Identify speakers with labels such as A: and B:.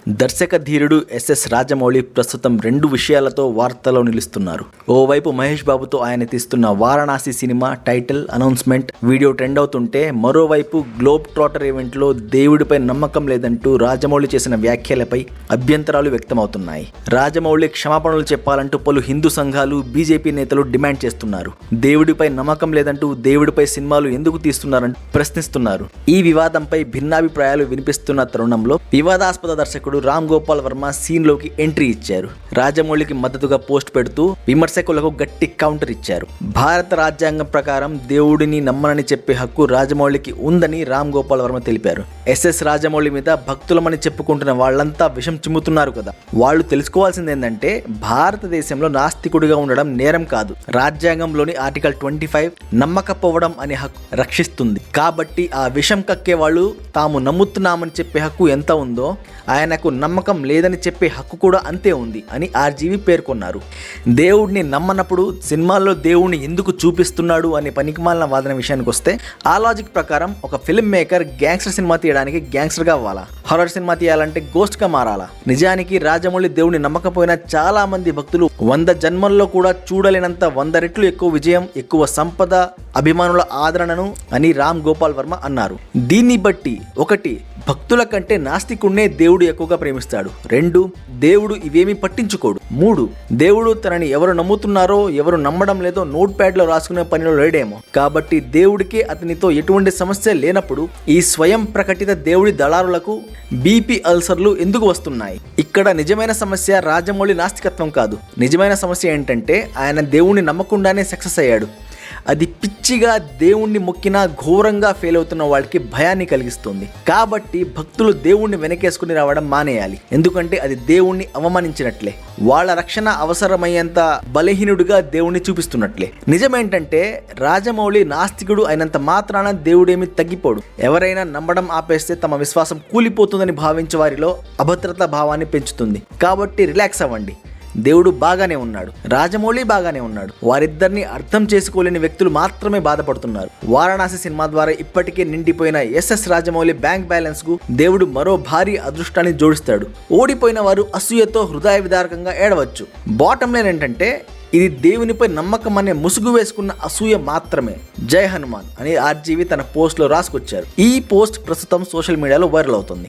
A: దర్శక ధీరుడు ఎస్ఎస్ రాజమౌళి ప్రస్తుతం రెండు విషయాలతో వార్తలో నిలుస్తున్నారు. ఓవైపు మహేష్ బాబుతో ఆయన తీస్తున్న Varanasi cinema title announcement video trend అవుతుంటే, మరోవైపు గ్లోబ్ ట్రాటర్ ఈవెంట్లో దేవుడిపై నమ్మకం లేదంటూ రాజమౌళి చేసిన వ్యాఖ్యలపై అభ్యంతరాలు వ్యక్తమవుతున్నాయి. రాజమౌళి క్షమాపణలు చెప్పాలంటూ పలు హిందూ సంఘాలు, బీజేపీ నేతలు డిమాండ్ చేస్తున్నారు. దేవుడిపై నమ్మకం లేదంటూ దేవుడిపై సినిమాలు ఎందుకు తీస్తున్నారంటూ ప్రశ్నిస్తున్నారు. ఈ వివాదంపై భిన్నాభిప్రాయాలు వినిపిస్తున్న తరుణంలో వివాదాస్పద దర్శకుడు రామ్ గోపాల్ వర్మ సీన్ లోకి ఎంట్రీ ఇచ్చారు. రాజమౌళికి మద్దతుగా పోస్ట్ పెడుతూ విమర్శకులకు గట్టి కౌంటర్ ఇచ్చారు. భారత రాజ్యాంగం ప్రకారం దేవుడిని నమ్మనని చెప్పే హక్కు రాజమౌళికి ఉందని రామ్ గోపాల్ వర్మ తెలిపారు. ఎస్ఎస్ రాజమౌళి మీద భక్తులమని చెప్పుకుంటున్న వాళ్ళంతా విషం చిమ్ముతున్నారు కదా. వాళ్ళు తెలుసుకోవాల్సింది ఏంటంటే, భారతదేశంలో నాస్తికుడిగా ఉండడం నేరం కాదు. రాజ్యాంగంలోని ఆర్టికల్ 25 నమ్మకపోవడం అనే హక్కు రక్షిస్తుంది. కాబట్టి ఆ విషం కక్కే వాళ్ళు తాము నమ్ముతున్నామని చెప్పే హక్కు ఎంత ఉందో, ఆయనకు నమ్మకం లేదని చెప్పే హక్కు కూడా అంతే ఉంది అని ఆర్జీవి పేర్కొన్నారు. దేవుడిని నమ్మనప్పుడు సినిమాల్లో దేవుడిని ఎందుకు చూపిస్తున్నాడు అనే పనికిమాలిన వాదన విషయానికి వస్తే, ఆ లాజిక్ ప్రకారం ఒక ఫిల్మ్ మేకర్ గ్యాంగ్స్టర్ సినిమా తీయడానికి గ్యాంగ్స్టర్గా అవ్వాలా? హారర్ సినిమా తీయాలంటే గోస్ట్గా మారాలా? నిజానికి రాజమౌళి దేవుడిని నమ్మకపోయినా చాలా మంది భక్తులు 100 జన్మల్లో కూడా చూడలేనంత 100 రెట్లు ఎక్కువ విజయం, ఎక్కువ సంపద, అభిమానుల ఆదరణను అని రామ్ గోపాల్ వర్మ అన్నారు. దీన్ని బట్టి 1, భక్తుల కంటే నాస్తికుడినే దేవుడు ఎక్కువగా ప్రేమిస్తాడు. 2, దేవుడు ఇవేమీ పట్టించుకోడు. 3, దేవుడు తనని ఎవరు నమ్ముతున్నారో ఎవరు నమ్మడం లేదో నోట్ ప్యాడ్ లో రాసుకునే పనిలో లేడేమో. కాబట్టి దేవుడికి అతనితో ఎటువంటి సమస్య లేనప్పుడు ఈ స్వయం ప్రకటిత దేవుడి దళారులకు బీపీ అల్సర్లు ఎందుకు వస్తున్నాయి? ఇక్కడ నిజమైన సమస్య రాజమౌళి నాస్తికత్వం కాదు. నిజమైన సమస్య ఏంటంటే, ఆయన దేవుణ్ణి నమ్మకుండానే సక్సెస్ అయ్యాడు. అది పిచ్చిగా దేవుణ్ణి మొక్కినా ఘోరంగా ఫెయిల్ అవుతున్న వాళ్ళకి భయాన్ని కలిగిస్తుంది. కాబట్టి భక్తులు దేవుణ్ణి వెనకేసుకుని రావడం మానేయాలి. ఎందుకంటే అది దేవుణ్ణి అవమానించినట్లే, వాళ్ళ రక్షణ అవసరమయ్యేంత బలహీనుడిగా దేవుణ్ణి చూపిస్తున్నట్లే. నిజమేంటంటే, రాజమౌళి నాస్తికుడు అయినంత మాత్రాన దేవుడేమి తగ్గిపోడు. ఎవరైనా నమ్మడం ఆపేస్తే తమ విశ్వాసం కూలిపోతుందని భావించే వారిలో అభద్రతా భావాన్ని పెంచుతుంది. కాబట్టి రిలాక్స్ అవ్వండి. దేవుడు బాగానే ఉన్నాడు, రాజమౌళి బాగానే ఉన్నాడు. వారిద్దరిని అర్థం చేసుకోలేని వ్యక్తులు మాత్రమే బాధపడుతున్నారు. వారణాసి సినిమా ద్వారా ఇప్పటికే నిండిపోయిన ఎస్ఎస్ రాజమౌళి బ్యాంక్ బ్యాలెన్స్ కు దేవుడు మరో భారీ అదృష్టాన్ని జోడిస్తాడు. ఓడిపోయిన వారు అసూయతో హృదయ విదారకంగా ఏడవచ్చు. బాటమ్ లైన్ ఏంటంటే, ఇది దేవునిపై నమ్మకం అనే ముసుగు వేసుకున్న అసూయ మాత్రమే. జై హనుమాన్ అని ఆర్జీవి తన పోస్ట్ లో రాసుకొచ్చారు. ఈ పోస్ట్ ప్రస్తుతం సోషల్ మీడియాలో వైరల్ అవుతుంది.